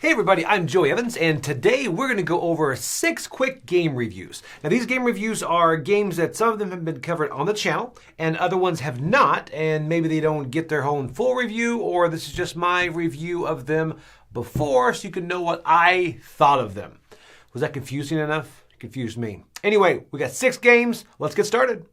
Hey everybody, I'm Joey Evans, and today we're going to go over 6 quick game reviews. Now these game reviews are games that some of them have been covered on the channel, and other ones have not, and maybe they don't get their own full review, or this is just my review of them before, so you can know what I thought of them. Was that confusing enough? It confused me. Anyway, we got 6 games. Let's get started.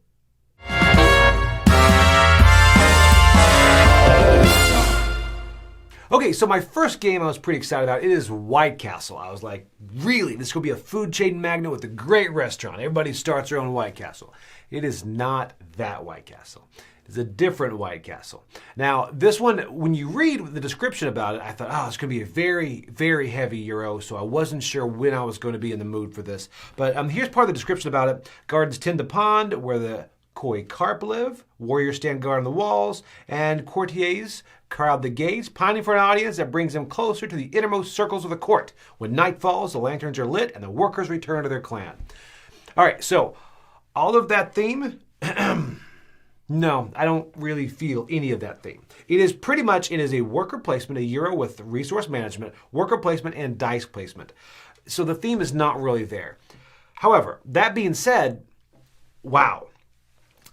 Okay, so my first game I was pretty excited about. It is White Castle. I was like, really? This is going to be a food chain magnet with a great restaurant. Everybody starts their own White Castle. It is not that White Castle. It's a different White Castle. Now, this one, when you read the description about it, I thought, oh, it's going to be a very, very heavy Euro, so I wasn't sure when I was going to be in the mood for this. But here's part of the description about it. Gardens tend the pond, where the koi carp live, warriors stand guard on the walls, and courtiers crowd the gates, pining for an audience that brings them closer to the innermost circles of the court. When night falls, the lanterns are lit, and the workers return to their clan. All right, so all of that theme, no, I don't really feel any of that theme. It is pretty much, it is a worker placement, a Euro with resource management, worker placement, and dice placement. So the theme is not really there. However, that being said, wow.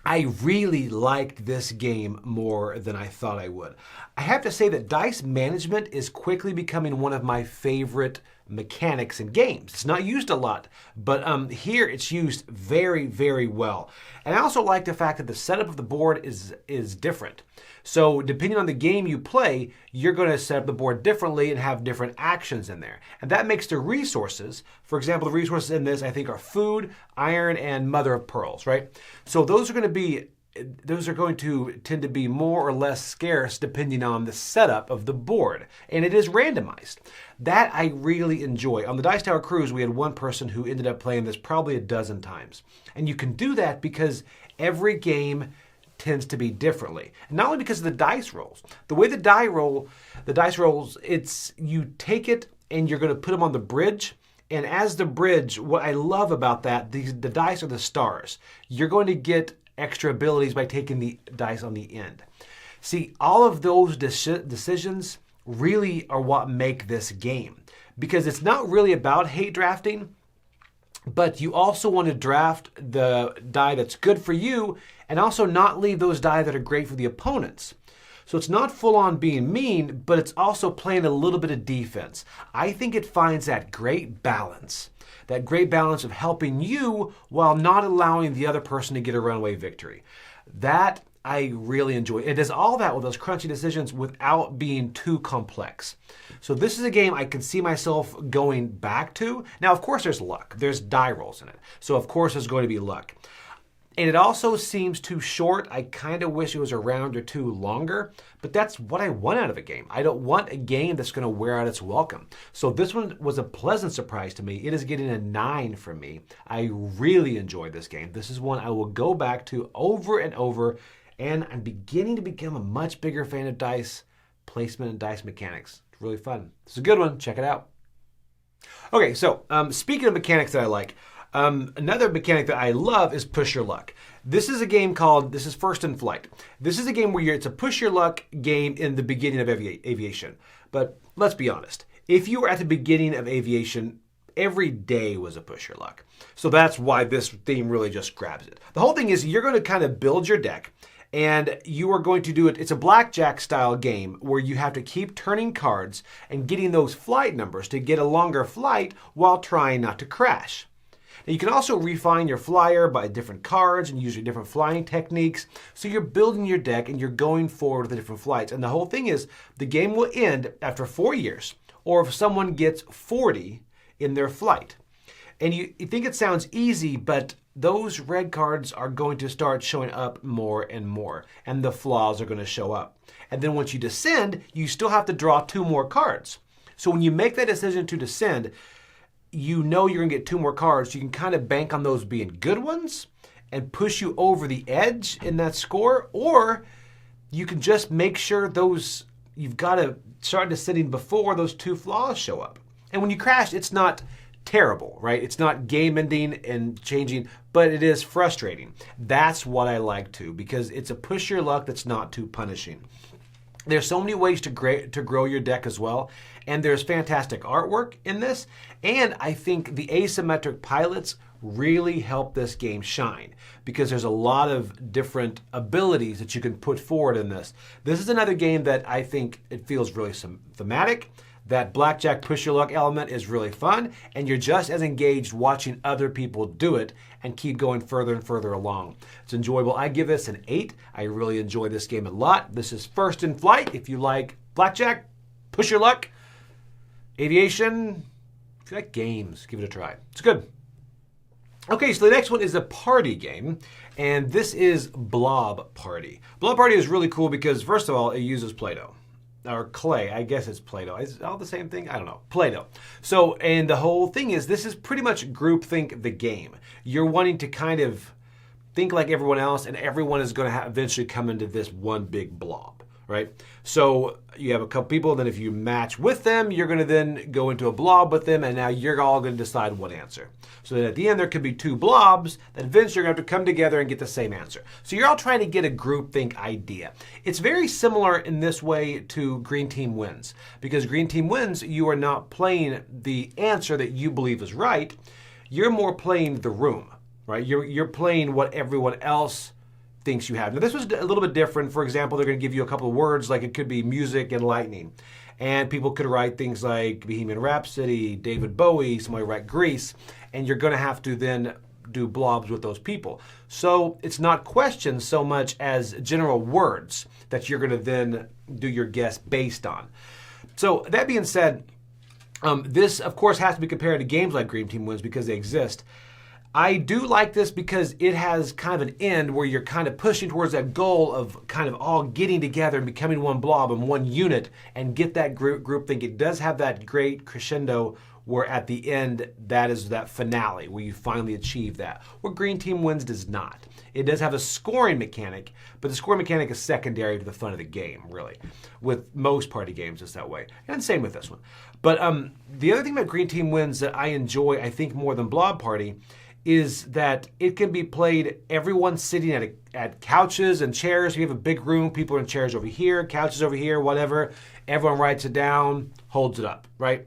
I really liked this game more than I thought I would. I have to say that dice management is quickly becoming one of my favorite mechanics in games. It's not used a lot, but here it's used very, very well. And I also like the fact that the setup of the board is different. So depending on the game you play, you're going to set up the board differently and have different actions in there. And that makes the resources, for example, the resources in this I think are food, iron, and mother of pearls, right? So those are going to tend to be more or less scarce depending on the setup of the board. And it is randomized. That I really enjoy. On the Dice Tower Cruise, we had one person who ended up playing this probably a dozen times. And you can do that because every game tends to be differently. And not only because of the dice rolls. The way the dice rolls, it's you take it and you're going to put them on the bridge. And as the bridge, what I love about that, the dice are the stars. You're going to get extra abilities by taking the dice on the end. See, all of those decisions really are what make this game. Because it's not really about hate drafting, but you also want to draft the die that's good for you and also not leave those die that are great for the opponents. So it's not full on being mean, but it's also playing a little bit of defense. I think it finds that great balance of helping you while not allowing the other person to get a runaway victory. That I really enjoy. It does all that with those crunchy decisions without being too complex. So this is a game I can see myself going back to. Now, of course, there's luck. There's die rolls in it. So, of course, there's going to be luck. And it also seems too short. I kind of wish it was a round or two longer, but that's what I want out of a game. I don't want a game that's going to wear out its welcome. So this one was a pleasant surprise to me. It is getting a 9 from me. I really enjoyed this game. This is one I will go back to over and over, and I'm beginning to become a much bigger fan of dice placement and dice mechanics. It's really fun. It's a good one. Check it out. Okay, so speaking of mechanics that I like, another mechanic that I love is Push Your Luck. This is a game called, this is First in Flight. This is a game where it's a push your luck game in the beginning of aviation. But let's be honest, if you were at the beginning of aviation, every day was a push your luck. So that's why this theme really just grabs it. The whole thing is you're going to kind of build your deck, and you are going to do it. It's a blackjack style game where you have to keep turning cards and getting those flight numbers to get a longer flight while trying not to crash. Now, you can also refine your flyer by different cards and using different flying techniques. So you're building your deck and you're going forward with the different flights. And the whole thing is the game will end after 4 years, or if someone gets 40 in their flight. And you think it sounds easy, but those red cards are going to start showing up more and more, and the flaws are going to show up. And then once you descend, you still have to draw 2 more cards. So when you make that decision to descend, you know you're going to get 2 more cards. You can kind of bank on those being good ones and push you over the edge in that score, or you can just make sure those, you've got to start descending before those 2 flaws show up. And when you crash, it's not terrible, right? It's not game ending and changing, but it is frustrating. That's what I like too, because it's a push your luck that's not too punishing. There's so many ways to grow your deck as well, And there's fantastic artwork in this. And I think the asymmetric pilots really help this game shine because there's a lot of different abilities that you can put forward in this. This is another game that I think it feels really thematic. That blackjack push your luck element is really fun, and you're just as engaged watching other people do it and keep going further and further along. It's enjoyable. I give this an 8. I really enjoy this game a lot. This is first in flight. If you like blackjack, push your luck, aviation, if you like games, give it a try. It's good. Okay, so the next one is a party game, and this is Blob Party. Blob Party is really cool because, first of all, it uses Play-Doh. Or clay, I guess it's Play-Doh. Is it all the same thing? I don't know. Play-Doh. So, and the whole thing is, this is pretty much groupthink the game. You're wanting to kind of think like everyone else, and everyone is going to eventually come into this one big blob, right? So you have a couple people, then if you match with them, you're going to then go into a blob with them, and now you're all going to decide one answer. So then at the end, there could be 2 blobs that eventually are going to have to come together and get the same answer. So you're all trying to get a groupthink idea. It's very similar in this way to Green Team Wins, because Green Team Wins, you are not playing the answer that you believe is right. You're more playing the room, right? You're playing what everyone else thinks you have. Now this was a little bit different. For example, they're going to give you a couple of words, like it could be music and lightning. And people could write things like Bohemian Rhapsody, David Bowie, somebody write Grease, and you're going to have to then do blobs with those people. So it's not questions so much as general words that you're going to then do your guess based on. So that being said, this of course has to be compared to games like Green Team Wins because they exist. I do like this because it has kind of an end where you're kind of pushing towards that goal of kind of all getting together and becoming one blob and one unit and get that group think. It does have that great crescendo where at the end, that is that finale where you finally achieve that. Where Green Team Wins does not. It does have a scoring mechanic, but the scoring mechanic is secondary to the fun of the game, really. With most party games, it's that way. And same with this one. But the other thing about Green Team Wins that I enjoy, I think, more than Blob Party, is that it can be played everyone sitting at couches and chairs. You have a big room, people are in chairs over here, couches over here, whatever. Everyone writes it down, holds it up, right?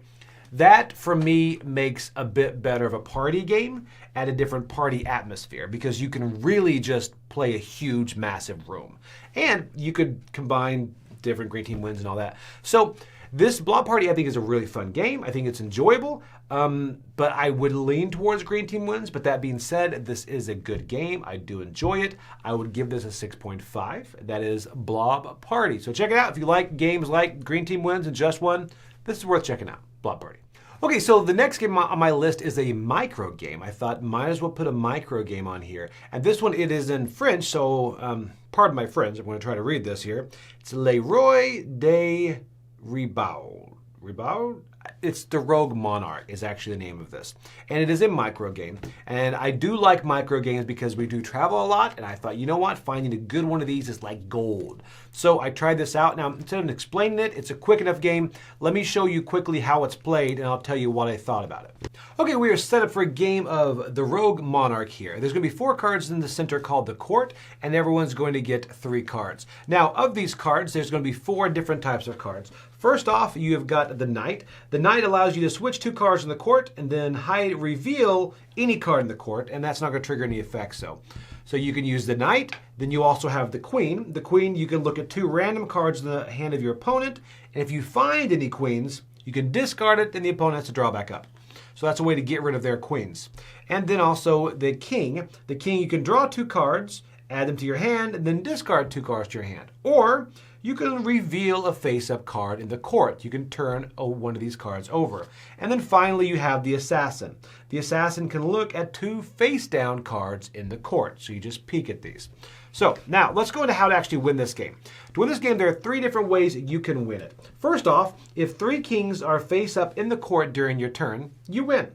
That, for me, makes a bit better of a party game at a different party atmosphere because you can really just play a huge, massive room. And you could combine different Green Team Wins and all that. So this Blob Party, I think, is a really fun game. I think it's enjoyable, but I would lean towards Green Team Wins. But that being said, this is a good game. I do enjoy it. I would give this a 6.5. That is Blob Party. So check it out. If you like games like Green Team Wins and Just One, this is worth checking out, Blob Party. Okay, so the next game on my list is a micro game. I thought might as well put a micro game on here. And this one, it is in French, so pardon my French. I'm going to try to read this here. It's Le Roi de Ribaud. Ribaud? It's the Rogue Monarch is actually the name of this. And it is a micro game. And I do like micro games because we do travel a lot. And I thought, you know what? Finding a good one of these is like gold. So I tried this out. Now, instead of explaining it, it's a quick enough game. Let me show you quickly how it's played, and I'll tell you what I thought about it. Okay, we are set up for a game of the Rogue Monarch here. There's going to be 4 cards in the center called the Court, and everyone's going to get 3 cards. Now, of these cards, there's going to be 4 different types of cards. First off, you have got the Knight. The Knight allows you to switch 2 cards in the court and then reveal any card in the court, and that's not going to trigger any effects. So you can use the Knight. Then you also have the Queen. The Queen, you can look at 2 random cards in the hand of your opponent, and if you find any queens, you can discard it, and the opponent has to draw back up. So that's a way to get rid of their queens. And then also the King. The King, you can draw 2 cards, add them to your hand, and then discard 2 cards to your hand. Or you can reveal a face-up card in the court. You can turn one of these cards over. And then finally, you have the Assassin. The Assassin can look at 2 face-down cards in the court. So you just peek at these. So now let's go into how to actually win this game. To win this game, there are 3 different ways you can win it. First off, if 3 kings are face-up in the court during your turn, you win.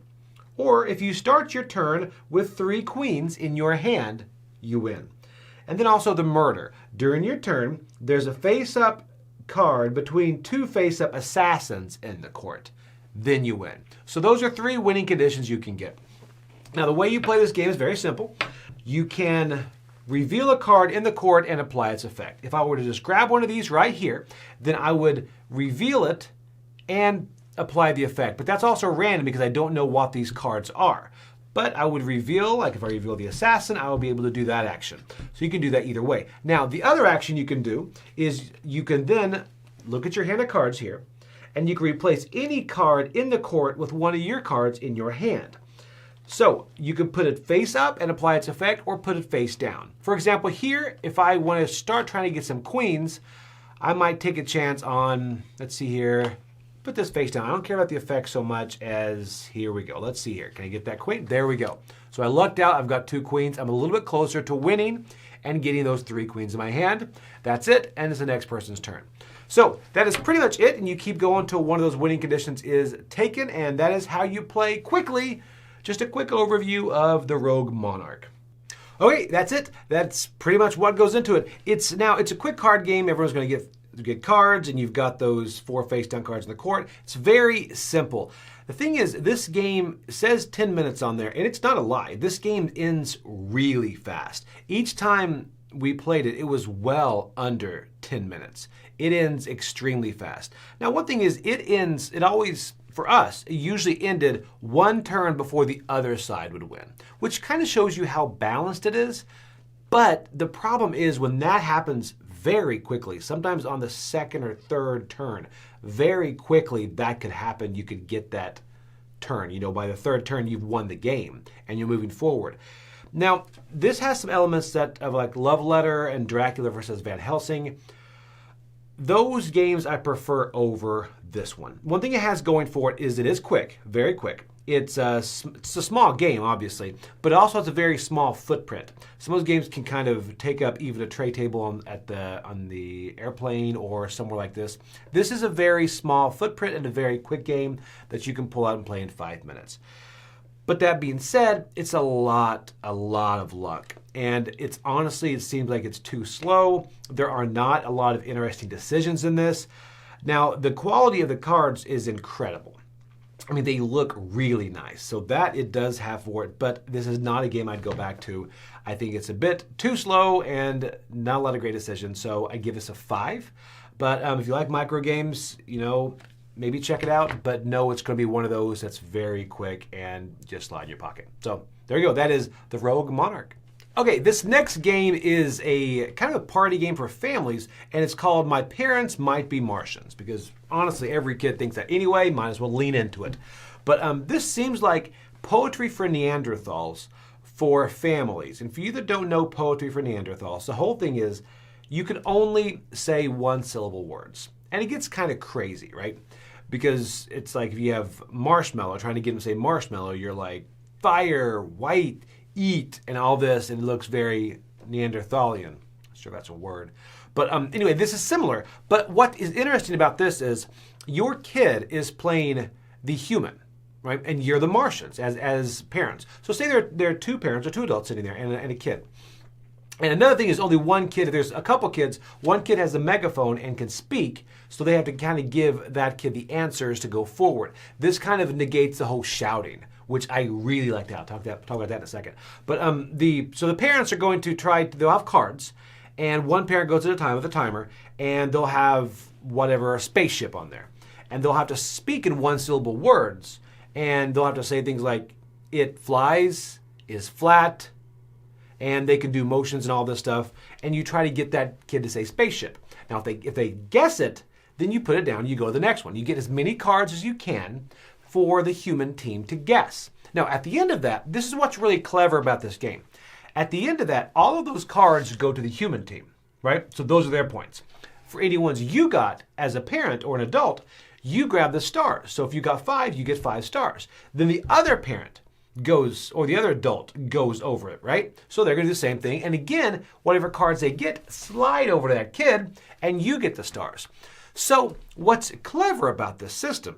Or if you start your turn with 3 queens in your hand, you win. And then also the murder. During your turn, there's a face-up card between 2 face-up assassins in the court. Then you win. So those are 3 winning conditions you can get. Now the way you play this game is very simple. You can reveal a card in the court and apply its effect. If I were to just grab one of these right here, then I would reveal it and apply the effect. But that's also random because I don't know what these cards are. But I would reveal, like if I reveal the assassin, I will be able to do that action. So you can do that either way. Now, the other action you can do is you can then look at your hand of cards here, and you can replace any card in the court with one of your cards in your hand. So you can put it face up and apply its effect, or put it face down. For example, here, if I want to start trying to get some queens, I might take a chance on, let's see here, put this face down. I don't care about the effect so much as, here we go. Let's see here. Can I get that queen? There we go. So I lucked out. I've got 2 queens. I'm a little bit closer to winning and getting those 3 queens in my hand. That's it, and it's the next person's turn. So that is pretty much it, and you keep going until one of those winning conditions is taken, and that is how you play quickly. Just a quick overview of the Rogue Monarch. Okay, that's it. That's pretty much what goes into it. It's a quick card game. Everyone's going to get cards, and you've got those 4 face-down cards in the court. It's very simple. The thing is, this game says 10 minutes on there, and it's not a lie. This game ends really fast. Each time we played it, it was well under 10 minutes. It ends extremely fast. Now, one thing is, it always, for us, it usually ended 1 turn before the other side would win, which kind of shows you how balanced it is. But the problem is when that happens very quickly, sometimes on the 2nd or 3rd turn, very quickly that could happen. You could get that turn. By the 3rd turn, you've won the game and you're moving forward. Now, this has some elements of like Love Letter and Dracula versus Van Helsing. Those games I prefer over this one. One thing it has going for it is it is quick, very quick. It's a small game, obviously, but it also has a very small footprint. Some of those games can kind of take up even a tray table on the airplane or somewhere like this. This is a very small footprint and a very quick game that you can pull out and play in 5 minutes. But that being said, it's a lot of luck. And it seems like it's too slow. There are not a lot of interesting decisions in this. Now, the quality of the cards is incredible. I mean, they look really nice. So that it does have for it, but this is not a game I'd go back to. I think it's a bit too slow and not a lot of great decisions. So I give this a 5. But if you like micro games, maybe check it out, but no, it's going to be one of those that's very quick and just slide in your pocket. So there you go. That is the Rogue Monarch. Okay, this next game is a kind of a party game for families, and it's called My Parents Might Be Martians, because honestly, every kid thinks that anyway, might as well lean into it. But this seems like Poetry for Neanderthals for families. And for you that don't know Poetry for Neanderthals, the whole thing is you can only say 1-syllable words. And it gets kind of crazy, right? Because it's like if you have marshmallow, trying to get them to say marshmallow, you're like fire, white, eat, and all this, and it looks very Neanderthalian. I'm sure that's a word. But anyway, this is similar. But what is interesting about this is your kid is playing the human, right? And you're the Martians as parents. So say there are 2 parents or 2 adults sitting there and a kid. And another thing is only one kid, if there's a couple kids, one kid has a megaphone and can speak, so they have to kind of give that kid the answers to go forward. This kind of negates the whole shouting, which I really like that. I'll talk about that in a second. But so the parents are going to they'll have cards, and one parent goes at a time with a timer, and they'll have whatever, a spaceship on there. And they'll have to speak in 1-syllable words, and they'll have to say things like, it flies, is flat, and they can do motions and all this stuff, and you try to get that kid to say spaceship. Now, if they guess it, then you put it down, you go to the next one. You get as many cards as you can for the human team to guess. Now, at the end of that, this is what's really clever about this game. At the end of that, all of those cards go to the human team, right? So those are their points. For any ones you got as a parent or an adult, you grab the stars. So if you got 5, you get 5 stars. Then the other parent goes, or the other adult goes over it, right? So they're going to do the same thing. And again, whatever cards they get, slide over to that kid, and you get the stars. So what's clever about this system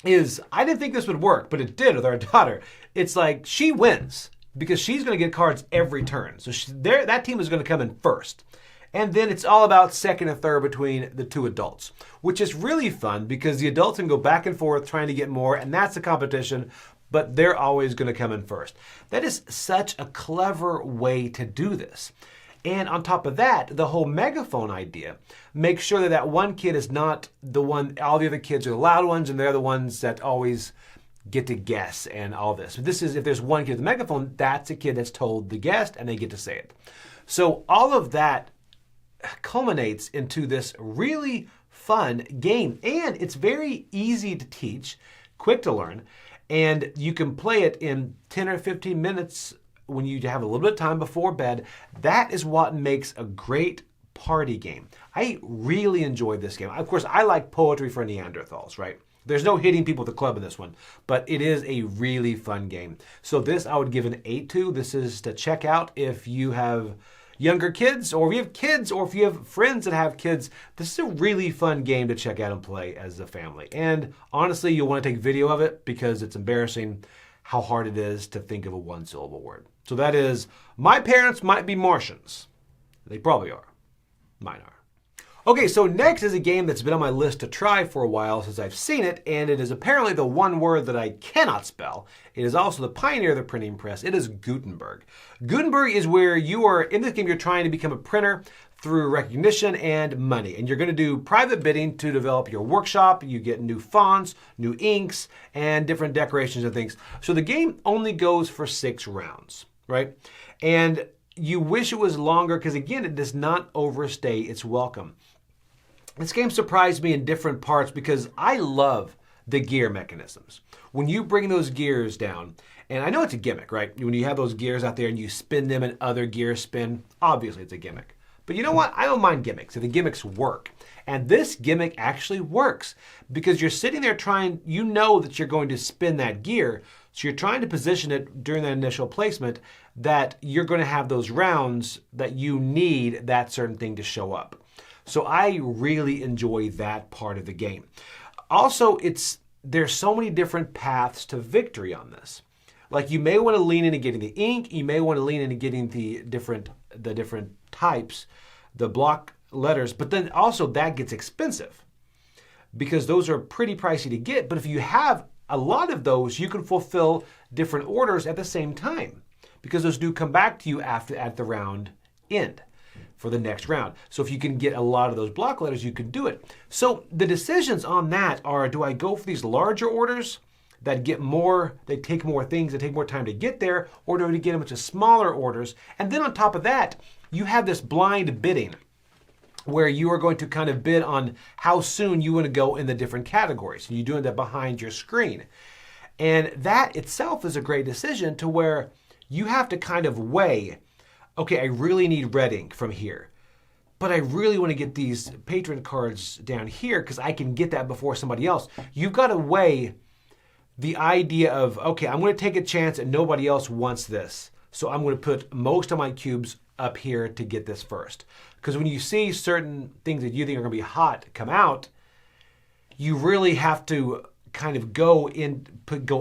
is, I didn't think this would work, but it did with our daughter. It's like she wins because she's going to get cards every turn. So that team is going to come in first. And then it's all about second and third between the 2 adults, which is really fun because the adults can go back and forth trying to get more, and that's the competition, but they're always going to come in first. That is such a clever way to do this. And on top of that, the whole megaphone idea makes sure that that one kid is not the one, all the other kids are the loud ones and they're the ones that always get to guess and all this. But this is, if there's one kid with a megaphone, that's a kid that's told the guest and they get to say it. So all of that culminates into this really fun game. And it's very easy to teach, quick to learn, and you can play it in 10 or 15 minutes when you have a little bit of time before bed. That is what makes a great party game. I really enjoyed this game. Of course, I like Poetry for Neanderthals, right? There's no hitting people with the club in this one, but it is a really fun game. So this I would give an 8 to. This is to check out if you have younger kids, or if you have kids, or if you have friends that have kids. This is a really fun game to check out and play as a family. And honestly, you'll want to take video of it because it's embarrassing how hard it is to think of a one-syllable word. So that is, My Parents Might Be Martians. They probably are. Mine are. Okay, so next is a game that's been on my list to try for a while since I've seen it, and it is apparently the one word that I cannot spell. It is also the pioneer of the printing press. It is Gutenberg. Gutenberg is where you are, in this game, you're trying to become a printer through recognition and money. And you're going to do private bidding to develop your workshop. You get new fonts, new inks, and different decorations and things. So the game only goes for 6 rounds, right? And you wish it was longer because, again, it does not overstay its welcome. This game surprised me in different parts because I love the gear mechanisms. When you bring those gears down, and I know it's a gimmick, right? When you have those gears out there and you spin them and other gears spin, obviously it's a gimmick. But you know what? I don't mind gimmicks if the gimmicks work. And this gimmick actually works because you're sitting there trying, you know that you're going to spin that gear, so you're trying to position it during that initial placement that you're going to have those rounds that you need that certain thing to show up. So I really enjoy that part of the game. Also, there's so many different paths to victory on this. Like you may want to lean into getting the ink, you may want to lean into getting the different types, the block letters, but then also that gets expensive because those are pretty pricey to get. But if you have a lot of those, you can fulfill different orders at the same time because those do come back to you at the round end for the next round. So if you can get a lot of those block letters, you can do it. So the decisions on that are, do I go for these larger orders that get more, they take more things, they take more time to get there, or do I get a bunch of smaller orders? And then on top of that, you have this blind bidding where you are going to kind of bid on how soon you want to go in the different categories. And you're doing that behind your screen. And that itself is a great decision to where you have to kind of weigh, okay, I really need red ink from here, but I really want to get these patron cards down here because I can get that before somebody else. You've got to weigh the idea of, okay, I'm going to take a chance and nobody else wants this. So I'm going to put most of my cubes up here to get this first. Because when you see certain things that you think are going to be hot come out, you really have to kind of go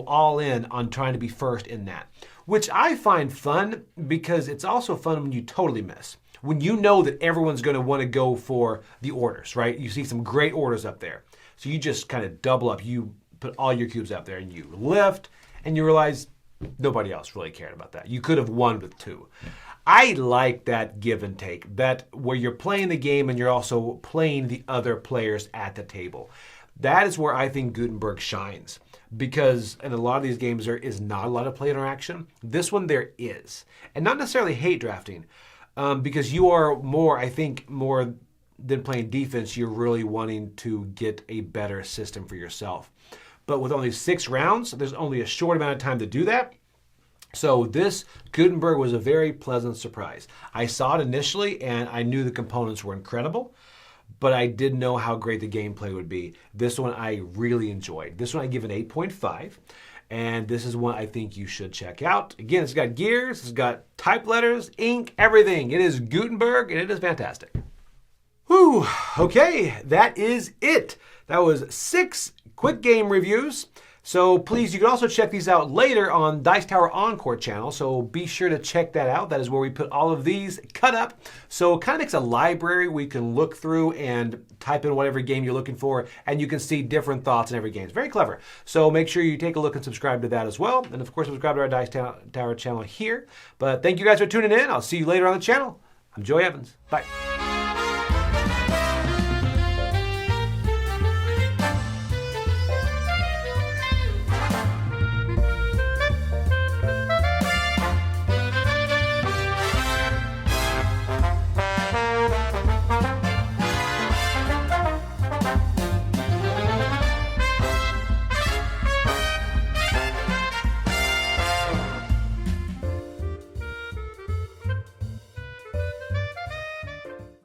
all in on trying to be first in that. Which I find fun because it's also fun when you totally miss. When you know that everyone's going to want to go for the orders, right? You see some great orders up there. So you just kind of double up. You put all your cubes up there and you lift and you realize nobody else really cared about that. You could have won with 2. I like that give and take, that where you're playing the game and you're also playing the other players at the table. That is where I think Gutenberg shines. Because in a lot of these games, there is not a lot of play interaction. This one, there is. And not necessarily hate drafting, because you are more, I think, more than playing defense, you're really wanting to get a better system for yourself. But with only 6 rounds, there's only a short amount of time to do that. So this Gutenberg was a very pleasant surprise. I saw it initially, and I knew the components were incredible. But I didn't know how great the gameplay would be. This one I really enjoyed. This one I give an 8.5. And this is one I think you should check out. Again, it's got gears, it's got type letters, ink, everything. It is Gutenberg, and it is fantastic. Whew, okay, that is it. That was 6 quick game reviews. So please, you can also check these out later on Dice Tower Encore channel. So be sure to check that out. That is where we put all of these cut up. So it kind of makes a library we can look through and type in whatever game you're looking for, and you can see different thoughts in every game. It's very clever. So make sure you take a look and subscribe to that as well. And of course, subscribe to our Dice Tower channel here. But thank you guys for tuning in. I'll see you later on the channel. I'm Joey Evans. Bye.